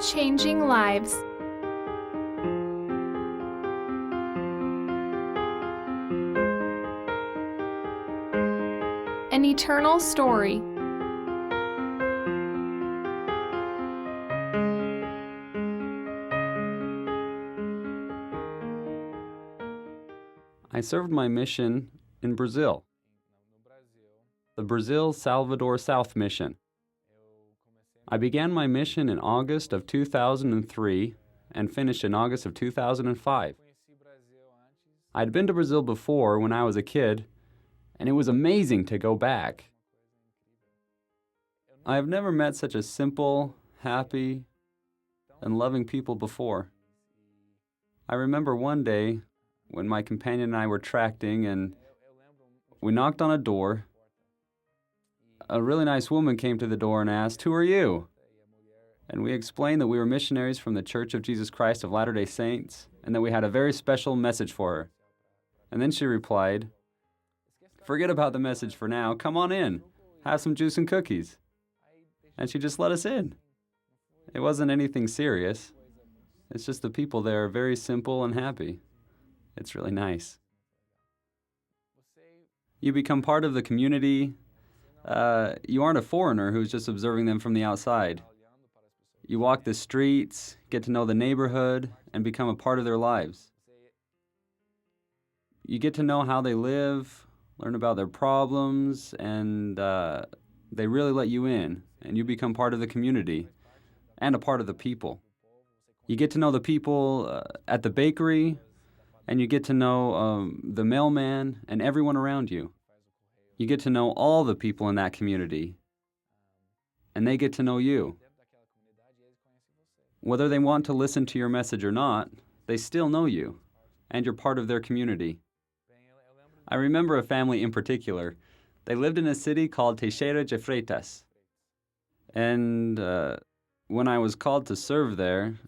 Changing lives. An eternal story. I served my mission in Brazil, the Brazil-Salvador South Mission. I began my mission in August of 2003 and finished in August of 2005. I'd been to Brazil before when I was a kid, and it was amazing to go back. I have never met such a simple, happy, and loving people before. I remember one day when my companion and I were tracting and we knocked on a door. A really nice woman came to the door and asked, "Who are you?" And we explained that we were missionaries from the Church of Jesus Christ of Latter-day Saints and that we had a very special message for her. And then she replied, "Forget about the message for now. Come on in. Have some juice and cookies." And she just let us in. It wasn't anything serious. It's just the people there are very simple and happy. It's really nice. You become part of the community. You aren't a foreigner who's just observing them from the outside. You walk the streets, get to know the neighborhood, and become a part of their lives. You get to know how they live, learn about their problems, and they really let you in, and you become part of the community and a part of the people. You get to know the people at the bakery, and you get to know the mailman and everyone around you. You get to know all the people in that community, and they get to know you. Whether they want to listen to your message or not, they still know you, and you're part of their community. I remember a family in particular. They lived in a city called Teixeira de Freitas. And when I was called to serve there,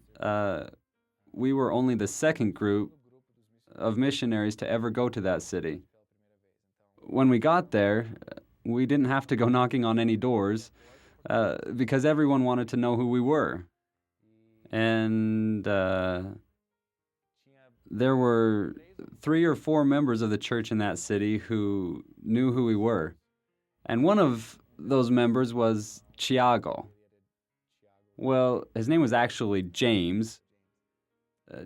we were only the second group of missionaries to ever go to that city. When we got there, we didn't have to go knocking on any doors because everyone wanted to know who we were. And there were 3 or 4 members of the church in that city who knew who we were. And one of those members was Tiago. Well, his name was actually James.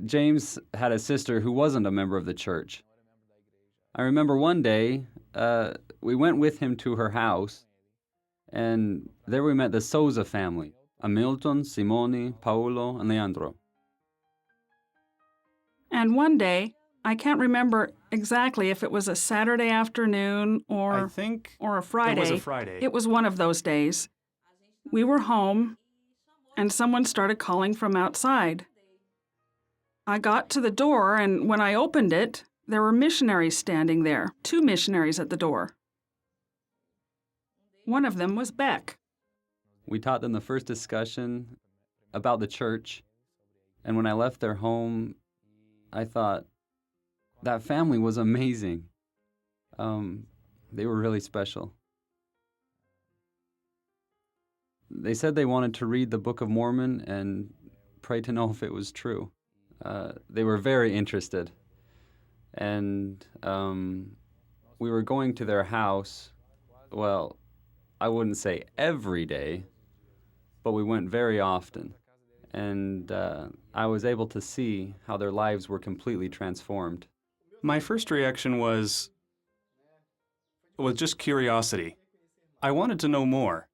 James had a sister who wasn't a member of the church. I remember one day, we went with him to her house, and there we met the Souza family, Hamilton, Simone, Paulo, and Leandro. And one day, I can't remember exactly if it was a Saturday afternoon or a Friday. It was a Friday. It was one of those days. We were home, and someone started calling from outside. I got to the door, and when I opened it, there were missionaries standing there, 2 missionaries at the door. One of them was Beck. We taught them the first discussion about the church, and when I left their home, I thought, that family was amazing. They were really special. They said they wanted to read the Book of Mormon and pray to know if it was true. They were very interested. And we were going to their house, well, I wouldn't say every day, but we went very often. And I was able to see how their lives were completely transformed. My first reaction was just curiosity. I wanted to know more.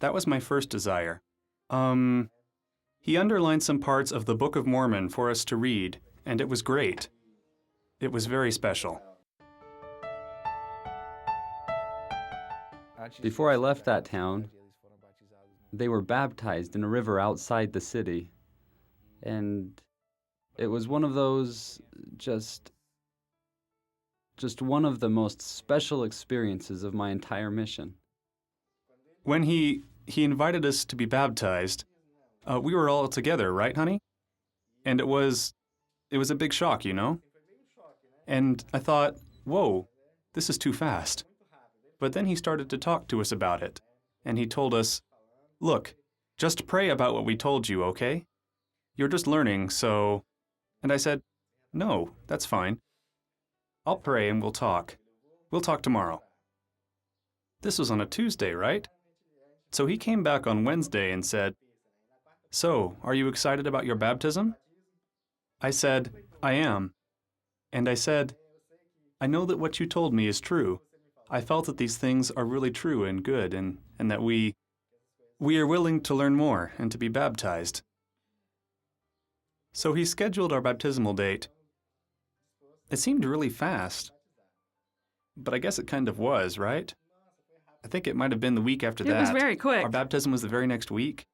That was my first desire. He underlined some parts of the Book of Mormon for us to read, and it was great. It was very special. Before I left that town, they were baptized in a river outside the city. And it was one of those just one of the most special experiences of my entire mission. When he invited us to be baptized, we were all together, right, honey? And it was a big shock, you know? And I thought, whoa, this is too fast. But then he started to talk to us about it, and he told us, look, Just pray about what we told you, okay? You're just learning, so... And I said, no, that's fine. I'll pray and we'll talk. We'll talk tomorrow. This was on a Tuesday, right? So he came back on Wednesday and said, so, are you excited about your baptism? I said, I am. And I said, I know that what you told me is true. I felt that these things are really true and good, and that we are willing to learn more and to be baptized. So he scheduled our baptismal date. It seemed really fast, but I guess it kind of was, right? I think it might have been the week after that. It was very quick. Our baptism was the very next week.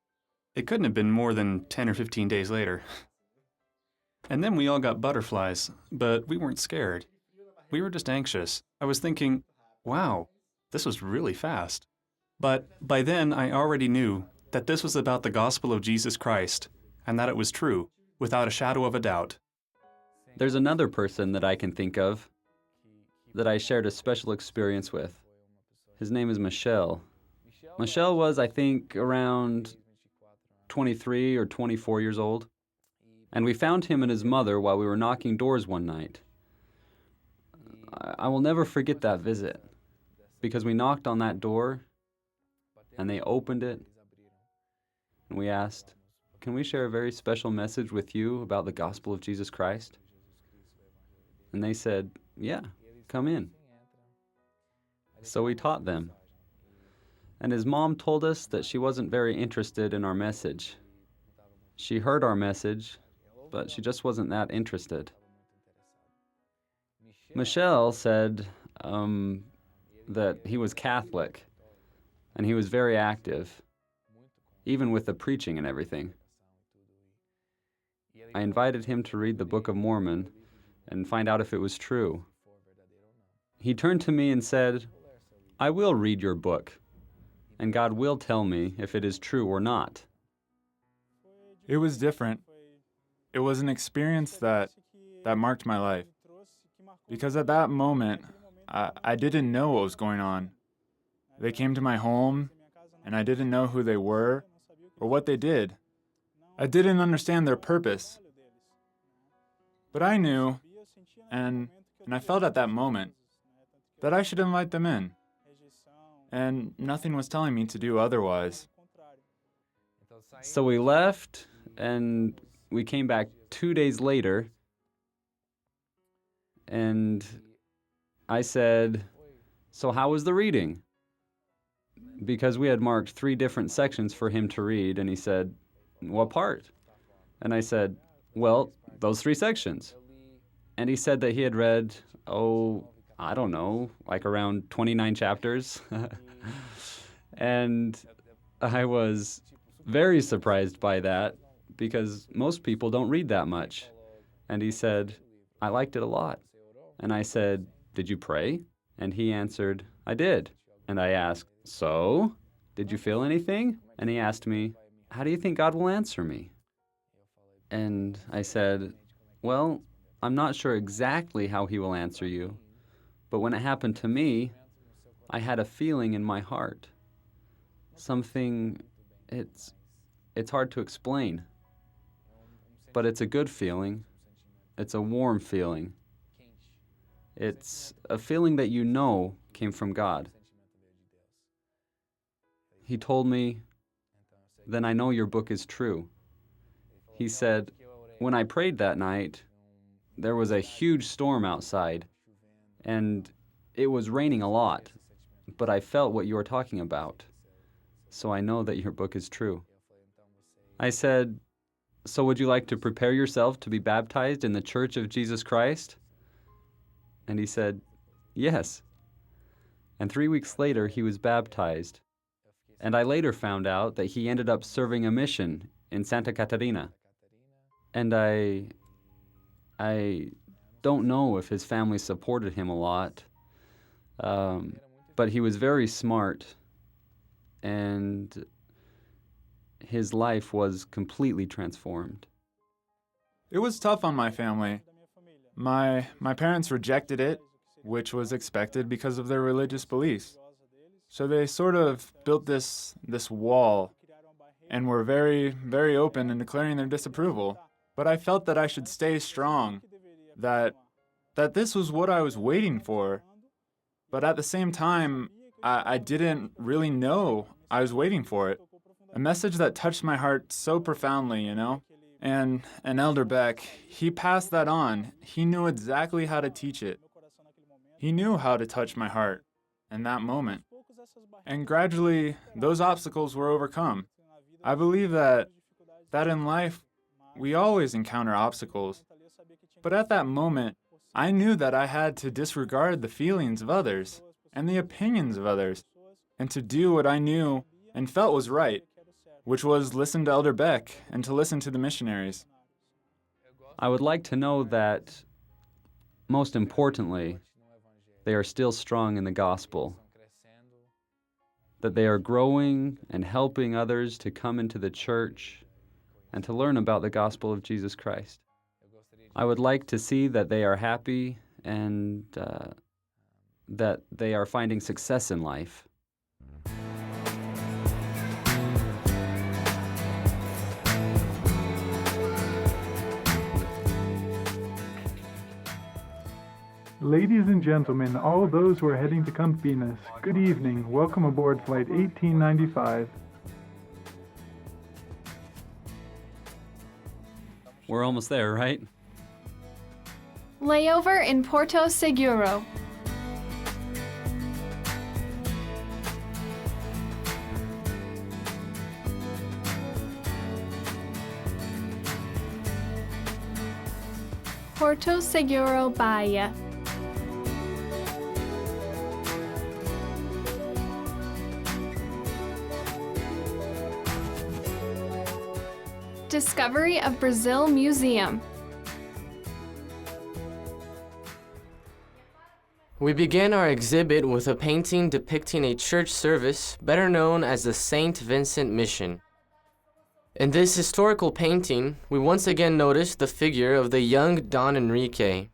It couldn't have been more than 10 or 15 days later. And then we all got butterflies, but we weren't scared. We were just anxious. I was thinking, wow, this was really fast. But by then, I already knew that this was about the gospel of Jesus Christ, and that it was true, without a shadow of a doubt. There's another person that I can think of that I shared a special experience with. His name is Michel. Michel was, I think, around 23 or 24 years old. And we found him and his mother while we were knocking doors one night. I will never forget that visit, because we knocked on that door, and they opened it, and we asked, can we share a very special message with you about the gospel of Jesus Christ? And they said, yeah, come in. So we taught them. And his mom told us that she wasn't very interested in our message. She heard our message, but she just wasn't that interested. Michel said that he was Catholic, and he was very active, even with the preaching and everything. I invited him to read the Book of Mormon and find out if it was true. He turned to me and said, I will read your book, and God will tell me if it is true or not. It was different. It was an experience that marked my life. Because at that moment, I didn't know what was going on. They came to my home, and I didn't know who they were or what they did. I didn't understand their purpose. But I knew, and I felt at that moment, that I should invite them in. And nothing was telling me to do otherwise. So we left, and we came back 2 days later, and I said, so how was the reading? Because we had marked 3 different sections for him to read, and he said, what part? And I said, well, those 3 sections. And he said that he had read, I don't know, like around 29 chapters. And I was very surprised by that, because most people don't read that much. And he said, I liked it a lot. And I said, did you pray? And he answered, I did. And I asked, so? Did you feel anything? And he asked me, how do you think God will answer me? And I said, well, I'm not sure exactly how he will answer you, but when it happened to me, I had a feeling in my heart. Something, it's hard to explain, but it's a good feeling. It's a warm feeling. It's a feeling that you know came from God. He told me, then I know your book is true. He said, when I prayed that night, there was a huge storm outside, and it was raining a lot, but I felt what you were talking about, so I know that your book is true. I said, so would you like to prepare yourself to be baptized in the Church of Jesus Christ? And he said, yes. And 3 weeks later, he was baptized. And I later found out that he ended up serving a mission in Santa Catarina. And I don't know if his family supported him a lot, but he was very smart, and his life was completely transformed. It was tough on my family. My parents rejected it, which was expected because of their religious beliefs. So they sort of built this wall, and were very, very open in declaring their disapproval. But I felt that I should stay strong, that this was what I was waiting for. But at the same time, I didn't really know I was waiting for it. A message that touched my heart so profoundly, you know? And Elder Beck, he passed that on. He knew exactly how to teach it. He knew how to touch my heart in that moment. And gradually, those obstacles were overcome. I believe that in life, we always encounter obstacles. But at that moment, I knew that I had to disregard the feelings of others and the opinions of others, and to do what I knew and felt was right, which was listen to Elder Beck and to listen to the missionaries. I would like to know that, most importantly, they are still strong in the gospel, that they are growing and helping others to come into the church and to learn about the gospel of Jesus Christ. I would like to see that they are happy and that they are finding success in life. Ladies and gentlemen, all those who are heading to Campinas, good evening. Welcome aboard Flight 1895. We're almost there, right? Layover in Porto Seguro. Porto Seguro, Bahia. Discovery of Brazil Museum. We began our exhibit with a painting depicting a church service better known as the St. Vincent Mission. In this historical painting, we once again noticed the figure of the young Don Enrique.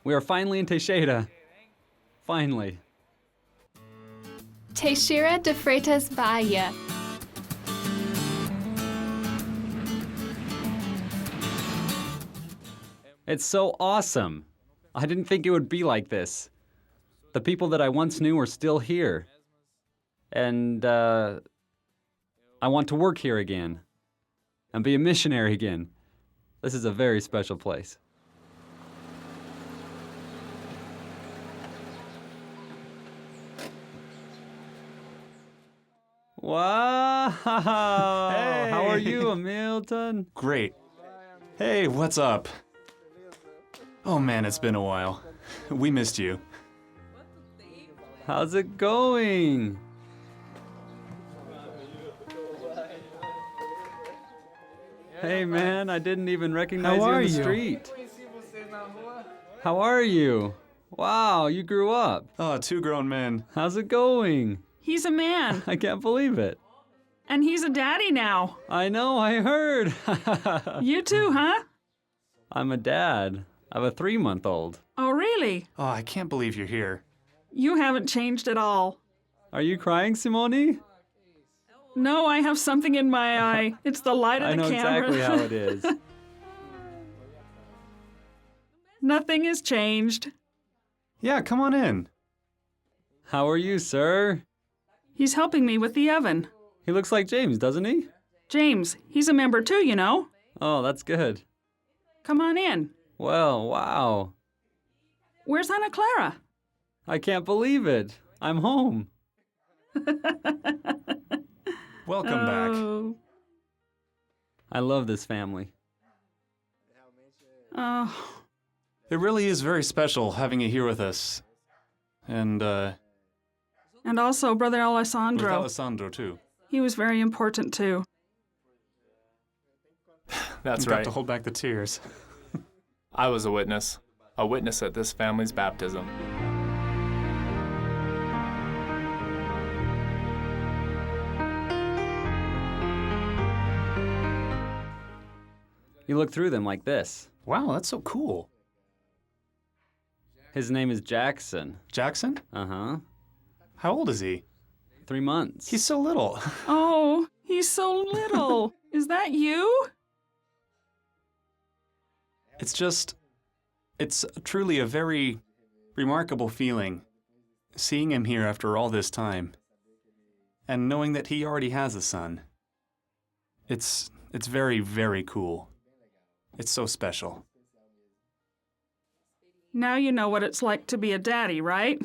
We are finally in Teixeira. Finally. Teixeira de Freitas, Bahia. It's so awesome. I didn't think it would be like this. The people that I once knew are still here. And I want to work here again and be a missionary again. This is a very special place. Wow! Hey! How are you, Milton? Great. Hey, what's up? Oh man, it's been a while. We missed you. How's it going? Hey man, I didn't even recognize you on the street. How are you? Wow, you grew up. Oh, two grown men. How's it going? He's a man, I can't believe it. and he's a daddy now. I know, I heard. You too, huh? I'm a dad. I have a 3-month-old. Oh, really? Oh, I can't believe you're here. You haven't changed at all. Are you crying, Simone? No, I have something in my eye. It's the light of I the know camera. exactly how it is. Nothing has changed. Yeah, come on in. How are you, sir? He's helping me with the oven. He looks like James, doesn't he? James, he's a member too, you know. Oh, that's good. Come on in. Well, wow. Where's Ana Clara? I can't believe it. I'm home. Welcome back. Oh. I love this family. Oh. It really is very special having you here with us. And And also Brother with Alessandro. Alessandro too. He was very important too. That's You've got right. to hold back the tears. I was a witness at this family's baptism. You look through them like this. Wow, that's so cool. His name is Jackson. Jackson? Uh-huh. How old is he? 3 months. He's so little. Oh, he's so little. Is that you? It's truly a very remarkable feeling, seeing him here after all this time, and knowing that he already has a son. It's very, very cool. It's so special. Now you know what it's like to be a daddy, right?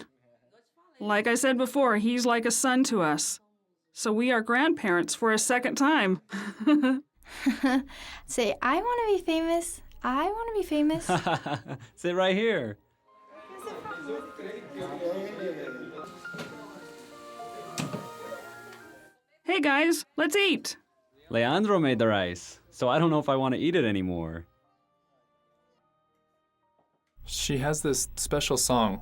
Like I said before, he's like a son to us. So we are grandparents for a second time. Say, I want to be famous. I want to be famous. Sit right here. Hey guys, let's eat. Leandro made the rice, so I don't know if I want to eat it anymore. She has this special song.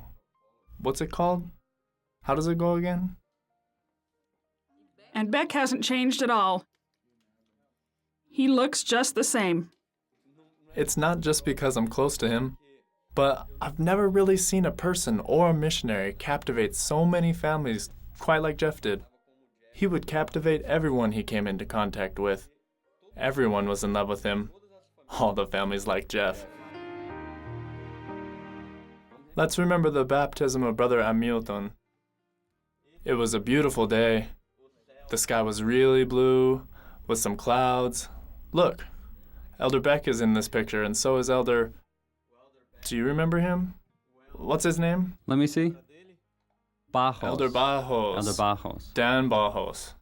What's it called? How does it go again? And Beck hasn't changed at all. He looks just the same. It's not just because I'm close to him, but I've never really seen a person or a missionary captivate so many families quite like Jeff did. He would captivate everyone he came into contact with. Everyone was in love with him. All the families like Jeff. Let's remember the baptism of Brother Hamilton. It was a beautiful day. The sky was really blue, with some clouds. Look, Elder Beck is in this picture, and so is Elder... Do you remember him? What's his name? Let me see. Bajos. Elder Bajos. Elder Bajos. Dan Bajos.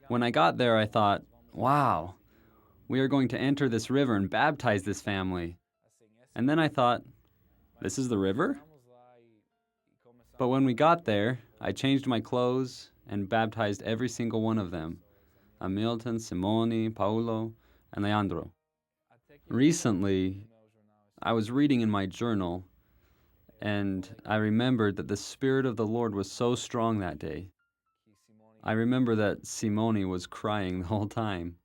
When I got there, I thought, wow, we are going to enter this river and baptize this family. And then I thought, this is the river? But when we got there, I changed my clothes and baptized every single one of them. Hamilton, Simone, Paulo, and Leandro. Recently, I was reading in my journal, and I remembered that the Spirit of the Lord was so strong that day. I remember that Simone was crying the whole time.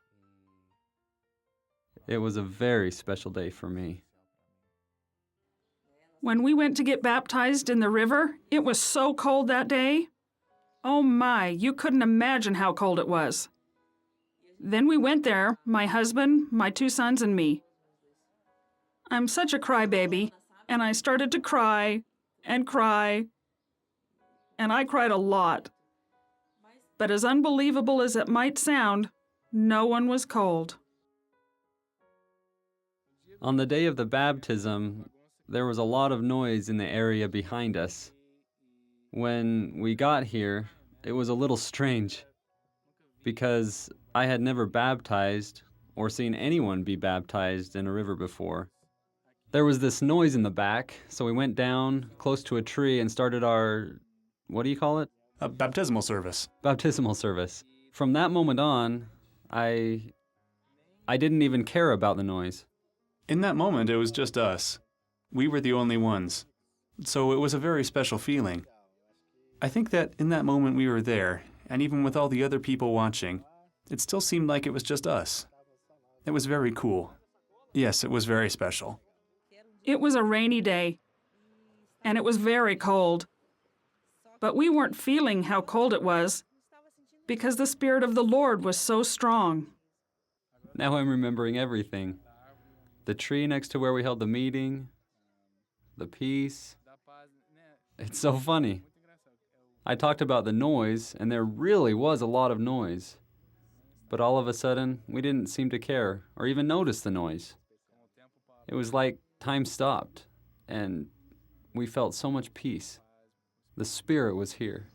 It was a very special day for me. When we went to get baptized in the river, it was so cold that day. Oh my, you couldn't imagine how cold it was. Then we went there, my husband, my 2 sons, and me. I'm such a crybaby, and I started to cry, and I cried a lot. But as unbelievable as it might sound, no one was cold. On the day of the baptism, there was a lot of noise in the area behind us. When we got here, it was a little strange, because I had never baptized or seen anyone be baptized in a river before. There was this noise in the back, so we went down close to a tree and started our, what do you call it? A baptismal service. Baptismal service. From that moment on, I didn't even care about the noise. In that moment, it was just us. We were the only ones. So it was a very special feeling. I think that in that moment we were there, and even with all the other people watching, it still seemed like it was just us. It was very cool. Yes, it was very special. It was a rainy day, and it was very cold. But we weren't feeling how cold it was, because the Spirit of the Lord was so strong. Now I'm remembering everything. The tree next to where we held the meeting, the peace. It's so funny. I talked about the noise, and there really was a lot of noise. But all of a sudden, we didn't seem to care or even notice the noise. It was like time stopped, and we felt so much peace. The Spirit was here.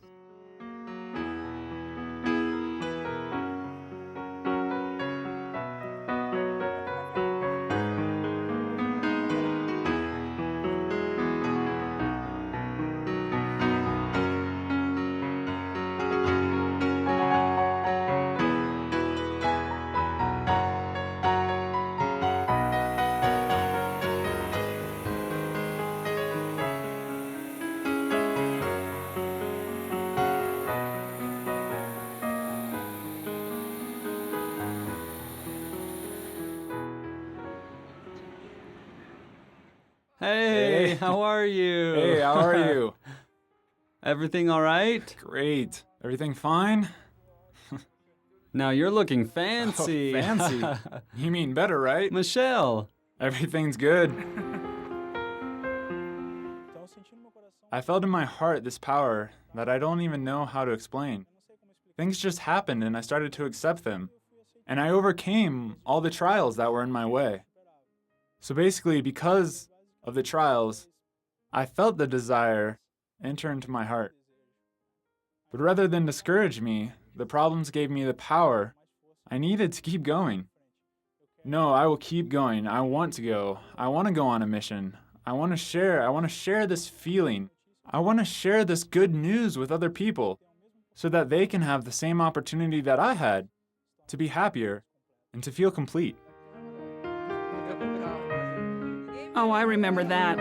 how are you? Hey, how are you? Everything all right? Great. Everything fine? Now you're looking fancy. Oh, fancy? You mean better, right? Michelle. Everything's good. I felt in my heart this power that I don't even know how to explain. Things just happened and I started to accept them. And I overcame all the trials that were in my way. So basically, because of the trials, I felt the desire enter into my heart. But rather than discourage me, the problems gave me the power I needed to keep going. No, I will keep going. I want to go. I want to go on a mission. I want to share this feeling. I want to share this good news with other people so that they can have the same opportunity that I had to be happier and to feel complete. Oh, I remember that.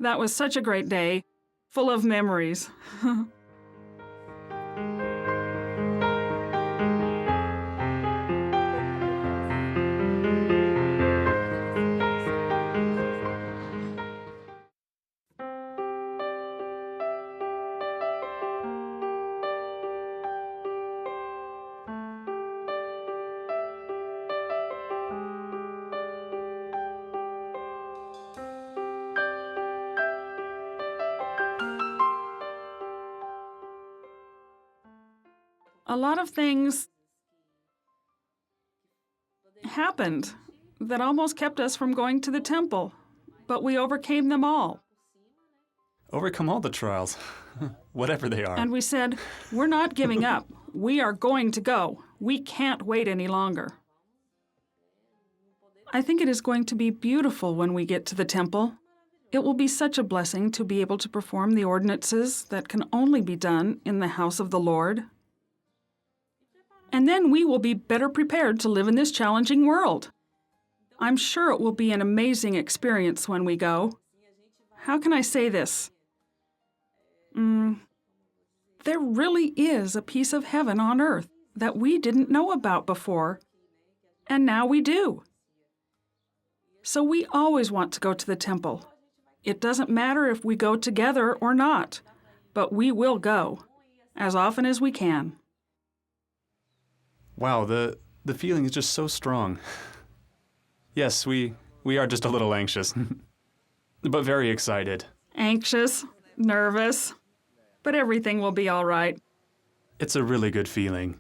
That was such a great day, full of memories. A lot of things happened that almost kept us from going to the temple, but we overcame them all. Overcome all the trials, whatever they are. And we said, we're not giving up. We are going to go. We can't wait any longer. I think it is going to be beautiful when we get to the temple. It will be such a blessing to be able to perform the ordinances that can only be done in the house of the Lord. And then we will be better prepared to live in this challenging world. I'm sure it will be an amazing experience when we go. How can I say this? There really is a piece of heaven on earth that we didn't know about before, and now we do. So we always want to go to the temple. It doesn't matter if we go together or not, but we will go, as often as we can. Wow, the feeling is just so strong. Yes, we are just a little anxious, but very excited. Anxious, nervous, but everything will be all right. It's a really good feeling.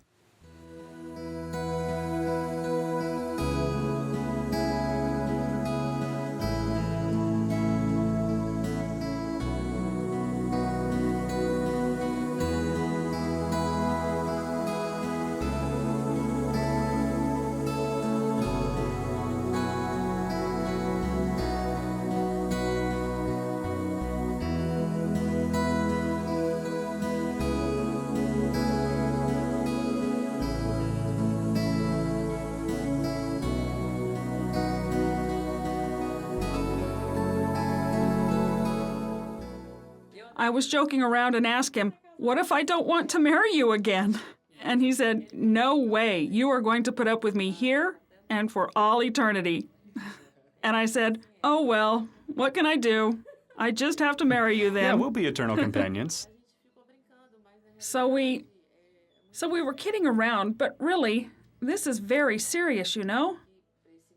I was joking around and asked him, "What if I don't want to marry you again?" And he said, "No way. You are going to put up with me here and for all eternity." And I said, "Oh, well, what can I do? I just have to marry you then." Yeah, we'll be eternal companions. So we were kidding around, but really, this is very serious, you know?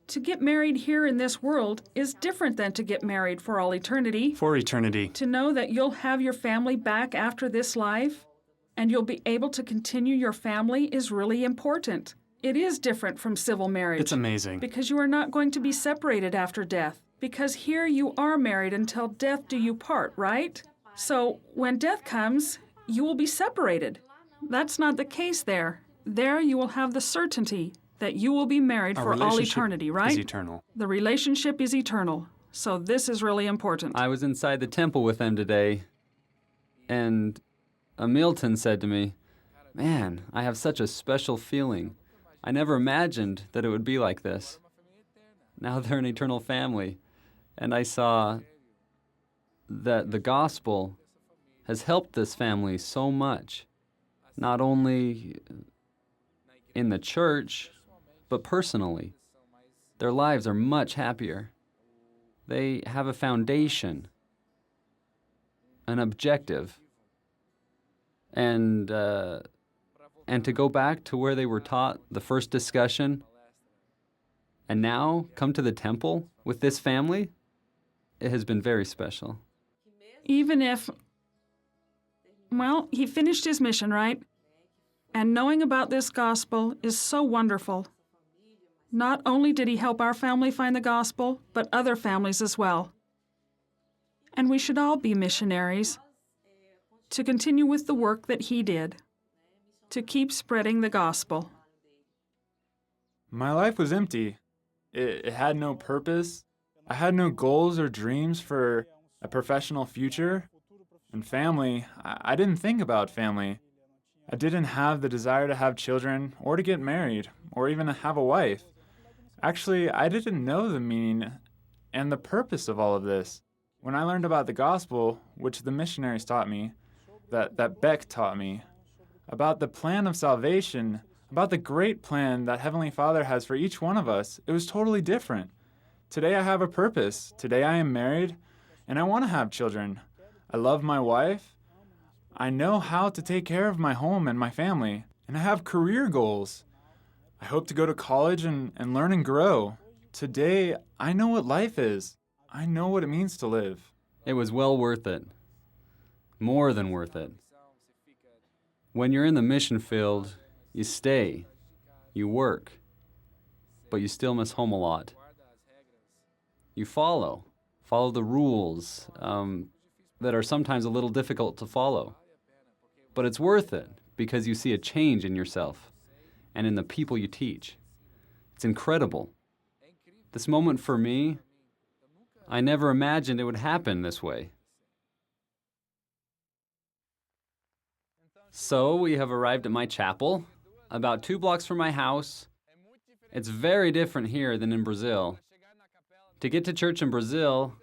To get married here in this world is different than to get married for all eternity. For eternity. To know that you'll have your family back after this life and you'll be able to continue your family is really important. It is different from civil marriage. It's amazing. Because you are not going to be separated after death. Because here you are married until death do you part, right? So when death comes, you will be separated. That's not the case there. There you will have the certainty that you will be married Our for all relationship eternity, right? is eternal. The relationship is eternal. So this is really important. I was inside the temple with them today, and Milton said to me, "Man, I have such a special feeling. I never imagined that it would be like this. Now they're an eternal family." And I saw that the gospel has helped this family so much, not only in the church, but personally. Their lives are much happier. They have a foundation, an objective, and to go back to where they were taught the first discussion, and now come to the temple with this family, it has been very special. Even if, well, he finished his mission, right? And knowing about this gospel is so wonderful. Not only did he help our family find the gospel, but other families as well. And we should all be missionaries to continue with the work that he did, to keep spreading the gospel. My life was empty. It had no purpose. I had no goals or dreams for a professional future. And family, I didn't think about family. I didn't have the desire to have children or to get married or even to have a wife. Actually, I didn't know the meaning and the purpose of all of this. When I learned about the gospel, which the missionaries taught me, that Beck taught me, about the plan of salvation, about the great plan that Heavenly Father has for each one of us, it was totally different. Today I have a purpose. Today I am married, and I want to have children. I love my wife. I know how to take care of my home and my family, and I have career goals. I hope to go to college and learn and grow. Today, I know what life is. I know what it means to live. It was well worth it. More than worth it. When you're in the mission field, you stay, you work, but you still miss home a lot. You follow the rules that are sometimes a little difficult to follow. But it's worth it because you see a change in yourself and in the people you teach. It's incredible. This moment for me, I never imagined it would happen this way. So we have arrived at my chapel, about 2 blocks from my house. It's very different here than in Brazil. To get to church in Brazil,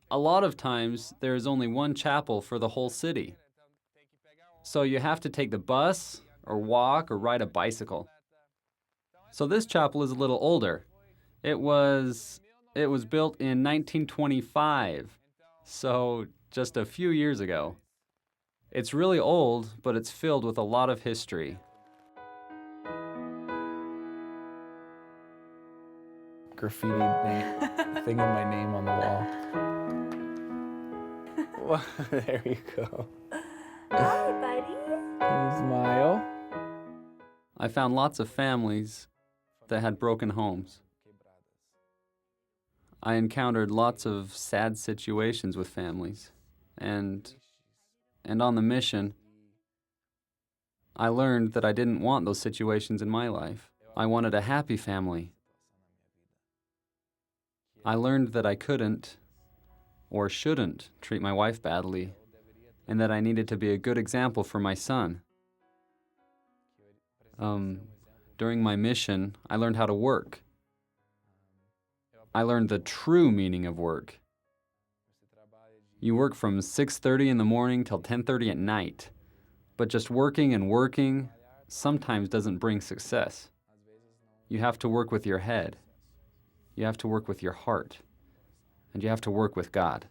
a lot of times there is only one chapel for the whole city. So you have to take the bus, or walk, or ride a bicycle. So this chapel is a little older. It was built in 1925, so just a few years ago. It's really old, but it's filled with a lot of history. Graffiti thing of my name on the wall. Well, there you go. Hi, buddy. Smile. I found lots of families that had broken homes. I encountered lots of sad situations with families, and on the mission, I learned that I didn't want those situations in my life. I wanted a happy family. I learned that I couldn't or shouldn't treat my wife badly, and that I needed to be a good example for my son. During my mission, I learned how to work. I learned the true meaning of work. You work from 6:30 in the morning till 10:30 at night, but just working and working sometimes doesn't bring success. You have to work with your head. You have to work with your heart. And you have to work with God.